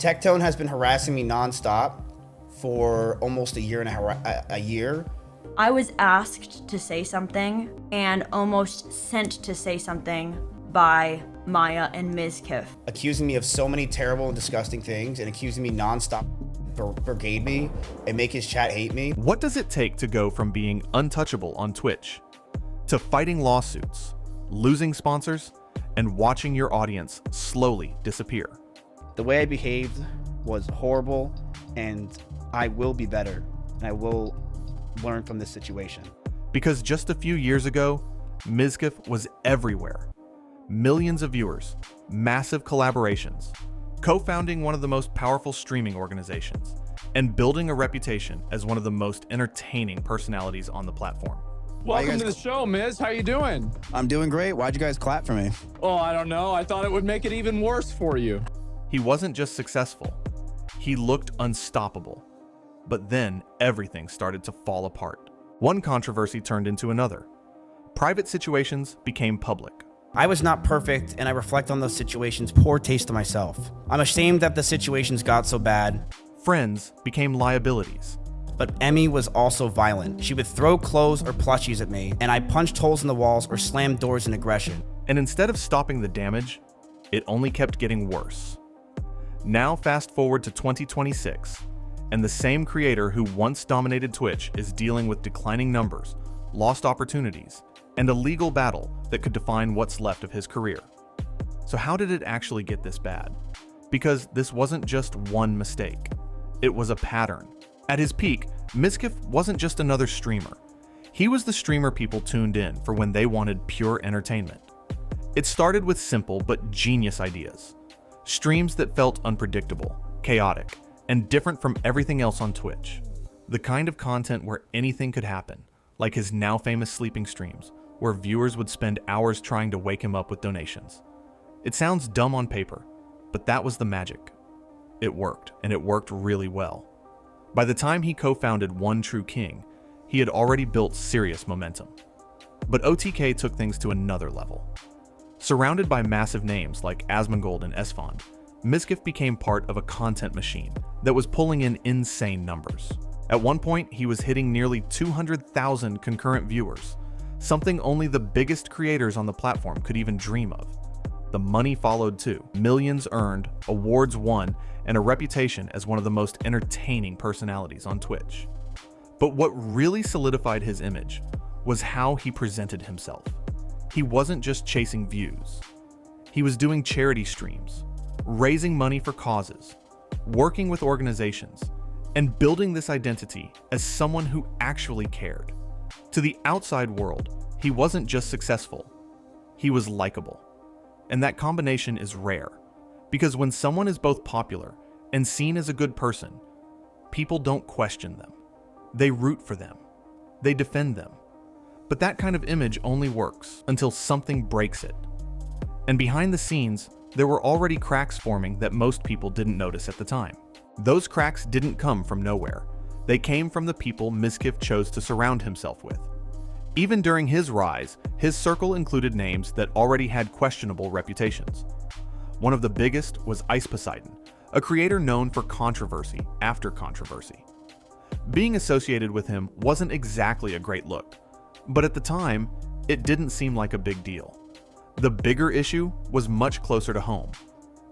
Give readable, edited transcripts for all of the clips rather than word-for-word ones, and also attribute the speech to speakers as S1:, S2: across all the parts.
S1: Tectone has been harassing me nonstop for almost a year.
S2: I was asked to say something and almost sent to say something by Maya and Mizkif.
S1: Accusing me of so many terrible and disgusting things and accusing me nonstop, brigade me, and make his chat hate me.
S3: What does it take to go from being untouchable on Twitch to fighting lawsuits, losing sponsors, and watching your audience slowly disappear?
S4: The way I behaved was horrible, and I will be better, and I will learn from this situation.
S3: Because just a few years ago, Mizkif was everywhere. Millions of viewers, massive collaborations, co-founding one of the most powerful streaming organizations, and building a reputation as one of the most entertaining personalities on the platform.
S5: Welcome to the show, Miz. How you doing?
S6: I'm doing great. Why'd you guys clap for me?
S5: Oh, I don't know. I thought it would make it even worse for you.
S3: He wasn't just successful, he looked unstoppable. But then everything started to fall apart. One controversy turned into another. Private situations became public.
S1: I was not perfect, and I reflect on those situations, poor taste of myself. I'm ashamed that the situations got so bad.
S3: Friends became liabilities.
S1: But Emmy was also violent. She would throw clothes or plushies at me, and I punched holes in the walls or slammed doors in aggression.
S3: And instead of stopping the damage, it only kept getting worse. Now fast forward to 2026, and the same creator who once dominated Twitch is dealing with declining numbers, lost opportunities, and a legal battle that could define what's left of his career. So how did it actually get this bad? Because this wasn't just one mistake. It was a pattern. At his peak, Mizkif wasn't just another streamer. He was the streamer people tuned in for when they wanted pure entertainment. It started with simple but genius ideas. Streams that felt unpredictable, chaotic, and different from everything else on Twitch. The kind of content where anything could happen, like his now famous sleeping streams, where viewers would spend hours trying to wake him up with donations. It sounds dumb on paper, but that was the magic. It worked, and it worked really well. By the time he co-founded One True King, he had already built serious momentum. But OTK took things to another level. Surrounded by massive names like Asmongold and Esfand, Mizkif became part of a content machine that was pulling in insane numbers. At one point, he was hitting nearly 200,000 concurrent viewers, something only the biggest creators on the platform could even dream of. The money followed too. Millions earned, awards won, and a reputation as one of the most entertaining personalities on Twitch. But what really solidified his image was how he presented himself. He wasn't just chasing views. He was doing charity streams, raising money for causes, working with organizations, and building this identity as someone who actually cared. To the outside world, he wasn't just successful, he was likable. And that combination is rare, because when someone is both popular and seen as a good person, people don't question them. They root for them. They defend them. But that kind of image only works until something breaks it. And behind the scenes, there were already cracks forming that most people didn't notice at the time. Those cracks didn't come from nowhere. They came from the people Mizkif chose to surround himself with. Even during his rise, his circle included names that already had questionable reputations. One of the biggest was Ice Poseidon, a creator known for controversy after controversy. Being associated with him wasn't exactly a great look, but at the time, it didn't seem like a big deal. The bigger issue was much closer to home.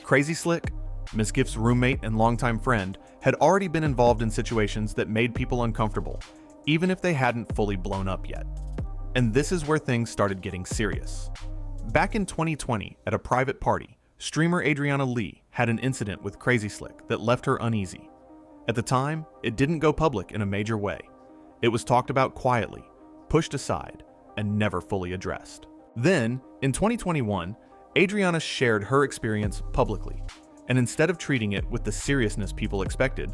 S3: CrazySlick, Mizkif's roommate and longtime friend, had already been involved in situations that made people uncomfortable, even if they hadn't fully blown up yet. And this is where things started getting serious. Back in 2020, at a private party, streamer Adriana Lee had an incident with CrazySlick that left her uneasy. At the time, it didn't go public in a major way. It was talked about quietly, pushed aside, and never fully addressed. Then, in 2021, Adriana shared her experience publicly, and instead of treating it with the seriousness people expected,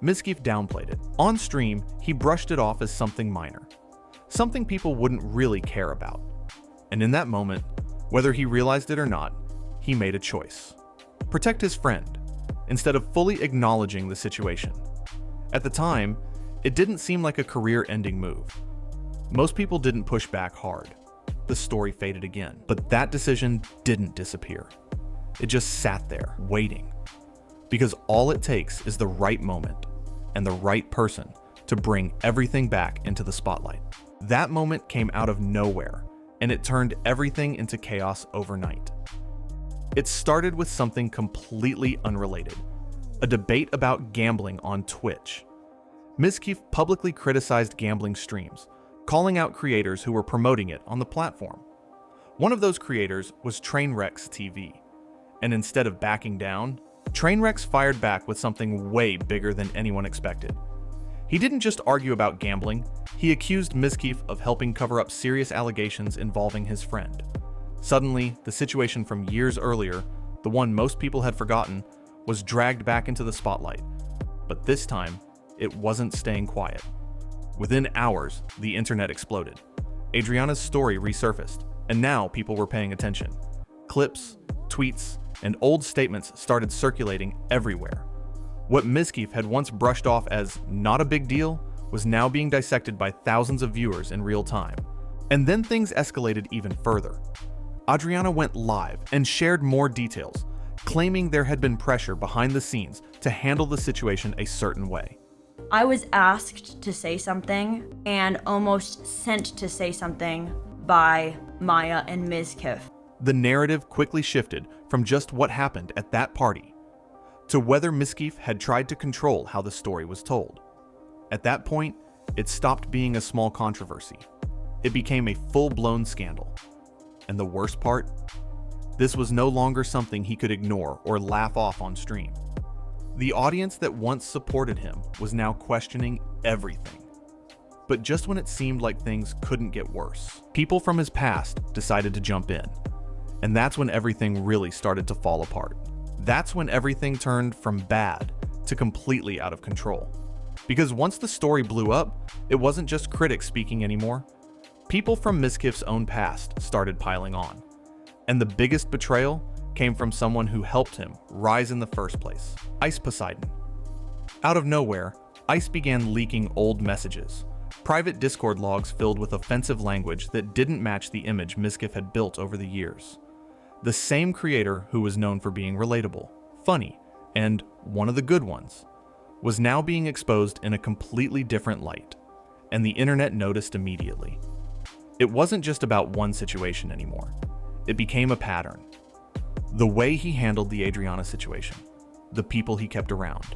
S3: Mizkif downplayed it. On stream, he brushed it off as something minor, something people wouldn't really care about. And in that moment, whether he realized it or not, he made a choice. Protect his friend, instead of fully acknowledging the situation. At the time, it didn't seem like a career-ending move. Most people didn't push back hard. The story faded again. But that decision didn't disappear. It just sat there, waiting. Because all it takes is the right moment and the right person to bring everything back into the spotlight. That moment came out of nowhere, and it turned everything into chaos overnight. It started with something completely unrelated, a debate about gambling on Twitch. Mizkif publicly criticized gambling streams, calling out creators who were promoting it on the platform. One of those creators was Trainwrecks TV, and instead of backing down, Trainwrecks fired back with something way bigger than anyone expected. He didn't just argue about gambling, he accused Mizkif of helping cover up serious allegations involving his friend. Suddenly, the situation from years earlier, the one most people had forgotten, was dragged back into the spotlight. But this time, it wasn't staying quiet. Within hours, the internet exploded. Adriana's story resurfaced, and now people were paying attention. Clips, tweets, and old statements started circulating everywhere. What Mizkif had once brushed off as not a big deal was now being dissected by thousands of viewers in real time. And then things escalated even further. Adriana went live and shared more details, claiming there had been pressure behind the scenes to handle the situation a certain way.
S2: I was asked to say something and almost sent to say something by Maya and Mizkif.
S3: The narrative quickly shifted from just what happened at that party to whether Mizkif had tried to control how the story was told. At that point, it stopped being a small controversy. It became a full-blown scandal. And the worst part? This was no longer something he could ignore or laugh off on stream. The audience that once supported him was now questioning everything. But just when it seemed like things couldn't get worse, people from his past decided to jump in. And that's when everything really started to fall apart. That's when everything turned from bad to completely out of control. Because once the story blew up, it wasn't just critics speaking anymore. People from Mizkif's own past started piling on. And the biggest betrayal came from someone who helped him rise in the first place, Ice Poseidon. Out of nowhere, Ice began leaking old messages, private Discord logs filled with offensive language that didn't match the image Mizkif had built over the years. The same creator who was known for being relatable, funny, and one of the good ones, was now being exposed in a completely different light, and the internet noticed immediately. It wasn't just about one situation anymore. It became a pattern. The way he handled the Adriana situation, the people he kept around,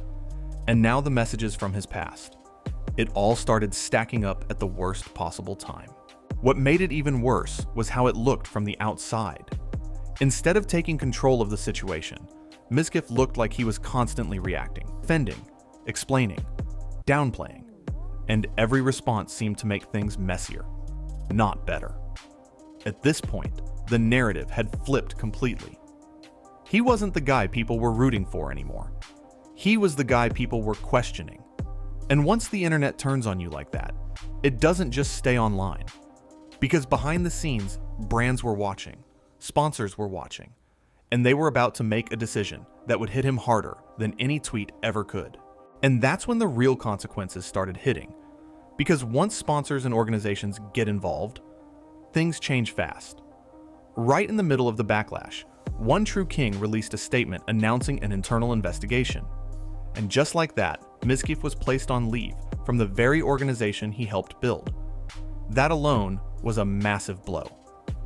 S3: and now the messages from his past. It all started stacking up at the worst possible time. What made it even worse was how it looked from the outside. Instead of taking control of the situation, Mizkif looked like he was constantly reacting, defending, explaining, downplaying, and every response seemed to make things messier, not better. At this point, the narrative had flipped completely. He wasn't the guy people were rooting for anymore. He was the guy people were questioning. And once the internet turns on you like that, it doesn't just stay online. Because behind the scenes, brands were watching, sponsors were watching, and they were about to make a decision that would hit him harder than any tweet ever could. And that's when the real consequences started hitting. Because once sponsors and organizations get involved, things change fast. Right in the middle of the backlash, One True King released a statement announcing an internal investigation. And just like that, Mizkif was placed on leave from the very organization he helped build. That alone was a massive blow.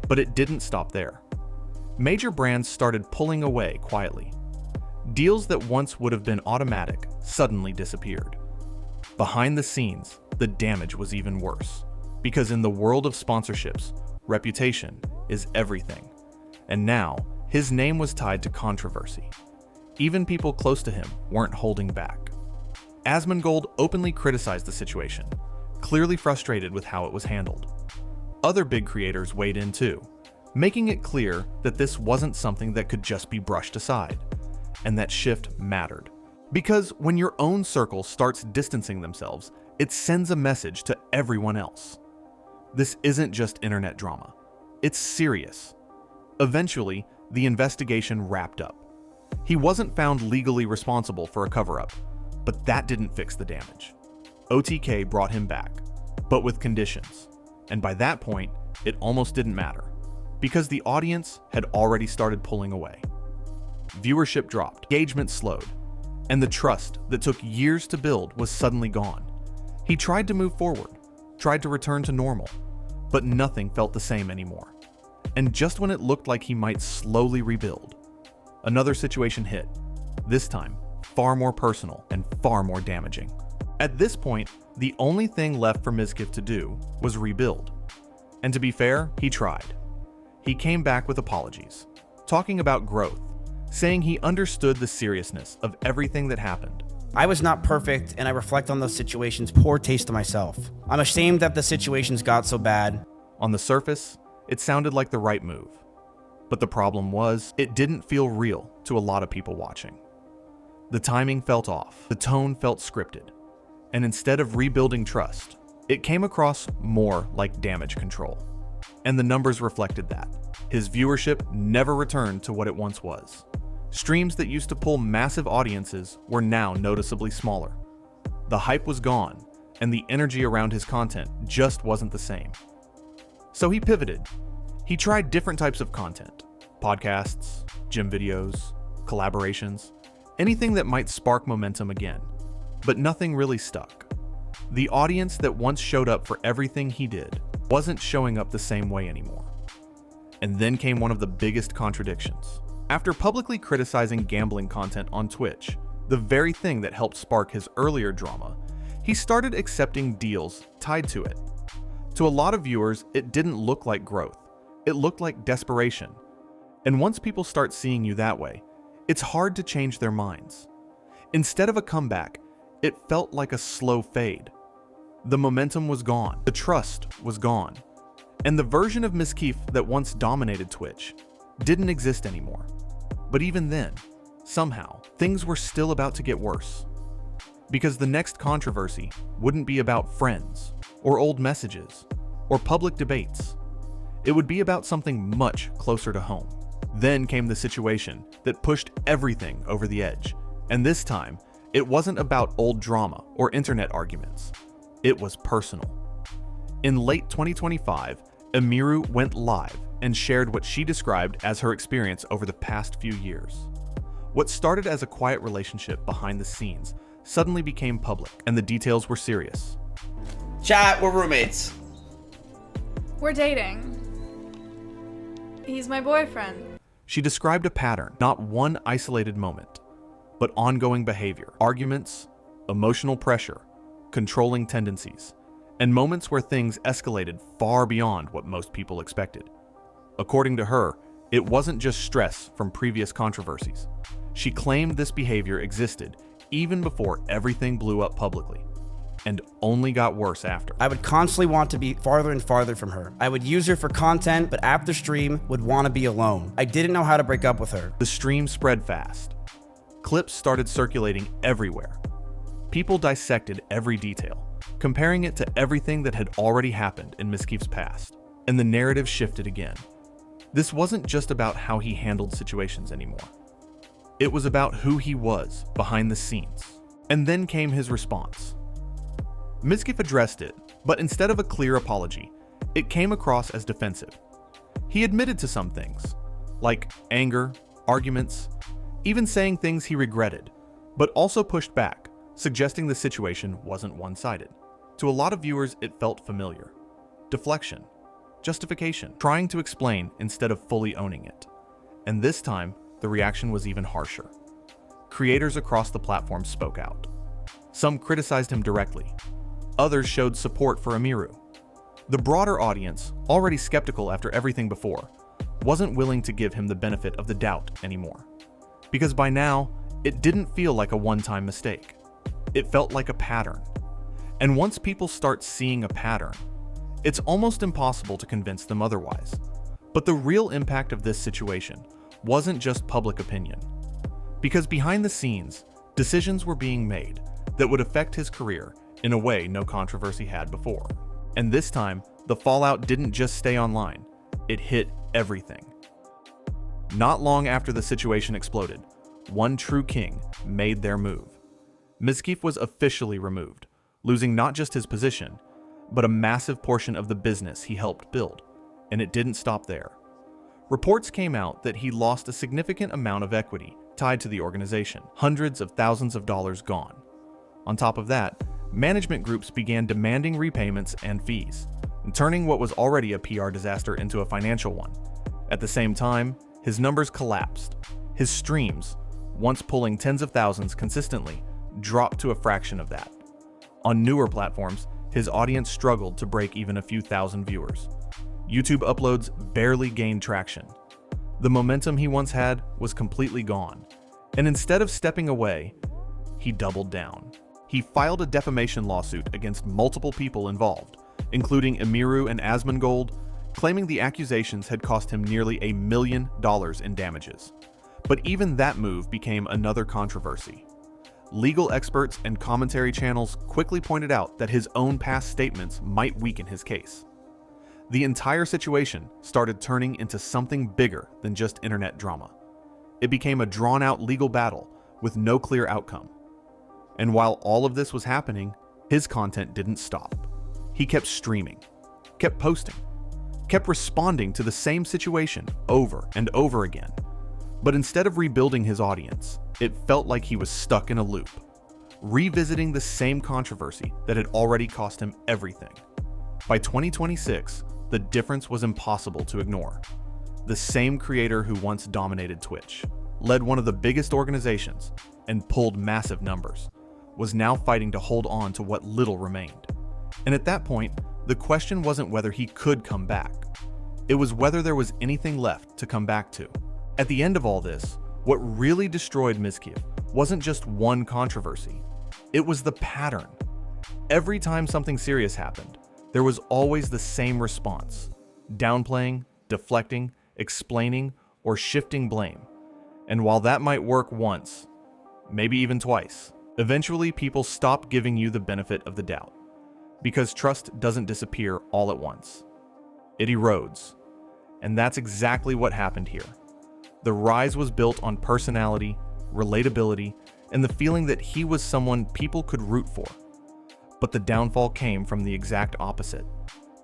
S3: But it didn't stop there. Major brands started pulling away quietly. Deals that once would have been automatic suddenly disappeared. Behind the scenes, the damage was even worse. Because in the world of sponsorships, reputation is everything. And now, his name was tied to controversy. Even people close to him weren't holding back. Asmongold openly criticized the situation, clearly frustrated with how it was handled. Other big creators weighed in too, making it clear that this wasn't something that could just be brushed aside, and that shift mattered. Because when your own circle starts distancing themselves, it sends a message to everyone else. This isn't just internet drama. It's serious. Eventually, the investigation wrapped up. He wasn't found legally responsible for a cover-up, but that didn't fix the damage. OTK brought him back, but with conditions. And by that point, it almost didn't matter, because the audience had already started pulling away. Viewership dropped, engagement slowed, and the trust that took years to build was suddenly gone. He tried to move forward, tried to return to normal, but nothing felt the same anymore. And just when it looked like he might slowly rebuild, another situation hit, this time far more personal and far more damaging. At this point, the only thing left for Mizkif to do was rebuild. And to be fair, he tried. He came back with apologies, talking about growth, saying he understood the seriousness of everything that happened.
S1: I was not perfect, and I reflect on those situations poor taste to myself. I'm ashamed that the situations got so bad.
S3: On the surface, it sounded like the right move. But the problem was, it didn't feel real to a lot of people watching. The timing felt off, the tone felt scripted, and instead of rebuilding trust, it came across more like damage control. And the numbers reflected that. His viewership never returned to what it once was. Streams that used to pull massive audiences were now noticeably smaller. The hype was gone, and the energy around his content just wasn't the same. So he pivoted. He tried different types of content: podcasts, gym videos, collaborations, anything that might spark momentum again. But nothing really stuck. The audience that once showed up for everything he did wasn't showing up the same way anymore. And then came one of the biggest contradictions. After publicly criticizing gambling content on Twitch, the very thing that helped spark his earlier drama, he started accepting deals tied to it. To a lot of viewers, it didn't look like growth. It looked like desperation. And once people start seeing you that way, it's hard to change their minds. Instead of a comeback, it felt like a slow fade. The momentum was gone, the trust was gone, and the version of Mizkif that once dominated Twitch didn't exist anymore. But even then, somehow, things were still about to get worse. Because the next controversy wouldn't be about friends, or old messages, or public debates. It would be about something much closer to home. Then came the situation that pushed everything over the edge, and this time, it wasn't about old drama or internet arguments. It was personal. In late 2025, Emiru went live and shared what she described as her experience over the past few years. What started as a quiet relationship behind the scenes suddenly became public, and the details were serious.
S7: Chat, we're roommates.
S8: We're dating. He's my boyfriend.
S3: She described a pattern, not one isolated moment, but ongoing behavior, arguments, emotional pressure, controlling tendencies, and moments where things escalated far beyond what most people expected. According to her, it wasn't just stress from previous controversies. She claimed this behavior existed even before everything blew up publicly, and only got worse after.
S1: I would constantly want to be farther and farther from her. I would use her for content, but after stream, would want to be alone. I didn't know how to break up with her.
S3: The stream spread fast. Clips started circulating everywhere. People dissected every detail, comparing it to everything that had already happened in Mizkif's past, and the narrative shifted again. This wasn't just about how he handled situations anymore. It was about who he was behind the scenes. And then came his response. Mizkif addressed it, but instead of a clear apology, it came across as defensive. He admitted to some things, like anger, arguments, even saying things he regretted, but also pushed back, suggesting the situation wasn't one-sided. To a lot of viewers, it felt familiar. Deflection, justification, trying to explain instead of fully owning it. And this time, the reaction was even harsher. Creators across the platform spoke out. Some criticized him directly. Others showed support for Emiru. The broader audience, already skeptical after everything before, wasn't willing to give him the benefit of the doubt anymore. Because by now, it didn't feel like a one-time mistake. It felt like a pattern. And once people start seeing a pattern, it's almost impossible to convince them otherwise. But the real impact of this situation wasn't just public opinion. Because behind the scenes, decisions were being made that would affect his career in a way no controversy had before. And this time, the fallout didn't just stay online, it hit everything. Not long after the situation exploded, one true king made their move. Mizkif was officially removed, losing not just his position, but a massive portion of the business he helped build. And it didn't stop there. Reports came out that he lost a significant amount of equity tied to the organization, hundreds of thousands of dollars gone. On top of that, management groups began demanding repayments and fees, turning what was already a PR disaster into a financial one. At the same time, his numbers collapsed. His streams, once pulling tens of thousands consistently, dropped to a fraction of that. On newer platforms, his audience struggled to break even a few thousand viewers. YouTube uploads barely gained traction. The momentum he once had was completely gone, and instead of stepping away, he doubled down. He filed a defamation lawsuit against multiple people involved, including Emiru and Asmongold, claiming the accusations had cost him nearly $1 million in damages. But even that move became another controversy. Legal experts and commentary channels quickly pointed out that his own past statements might weaken his case. The entire situation started turning into something bigger than just internet drama. It became a drawn-out legal battle with no clear outcome. And while all of this was happening, his content didn't stop. He kept streaming, kept posting, kept responding to the same situation over and over again. But instead of rebuilding his audience, it felt like he was stuck in a loop, revisiting the same controversy that had already cost him everything. By 2026, the difference was impossible to ignore. The same creator who once dominated Twitch, led one of the biggest organizations, and pulled massive numbers, was now fighting to hold on to what little remained. And at that point, the question wasn't whether he could come back. It was whether there was anything left to come back to. At the end of all this, what really destroyed Mizkif wasn't just one controversy. It was the pattern. Every time something serious happened, there was always the same response: downplaying, deflecting, explaining, or shifting blame. And while that might work once, maybe even twice, eventually people stop giving you the benefit of the doubt. Because trust doesn't disappear all at once. It erodes. And that's exactly what happened here. The rise was built on personality, relatability, and the feeling that he was someone people could root for. But the downfall came from the exact opposite: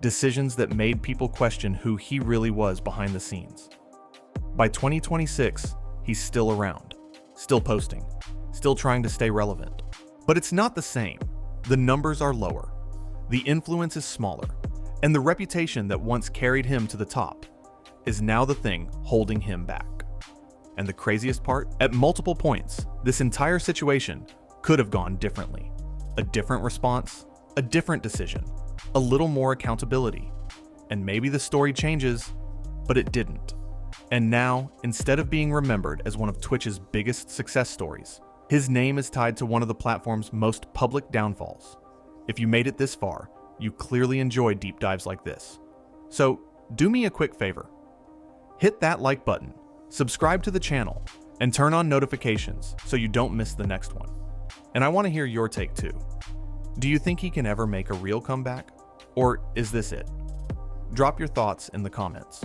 S3: decisions that made people question who he really was behind the scenes. By 2026, he's still around, still posting, still trying to stay relevant. But it's not the same. The numbers are lower, the influence is smaller, and the reputation that once carried him to the top is now the thing holding him back. And the craziest part? At multiple points, this entire situation could have gone differently. A different response, a different decision, a little more accountability. And maybe the story changes, but it didn't. And now, instead of being remembered as one of Twitch's biggest success stories, his name is tied to one of the platform's most public downfalls. If you made it this far, you clearly enjoy deep dives like this. So, do me a quick favor. Hit that like button, subscribe to the channel, and turn on notifications so you don't miss the next one. And I want to hear your take too. Do you think he can ever make a real comeback? Or is this it? Drop your thoughts in the comments.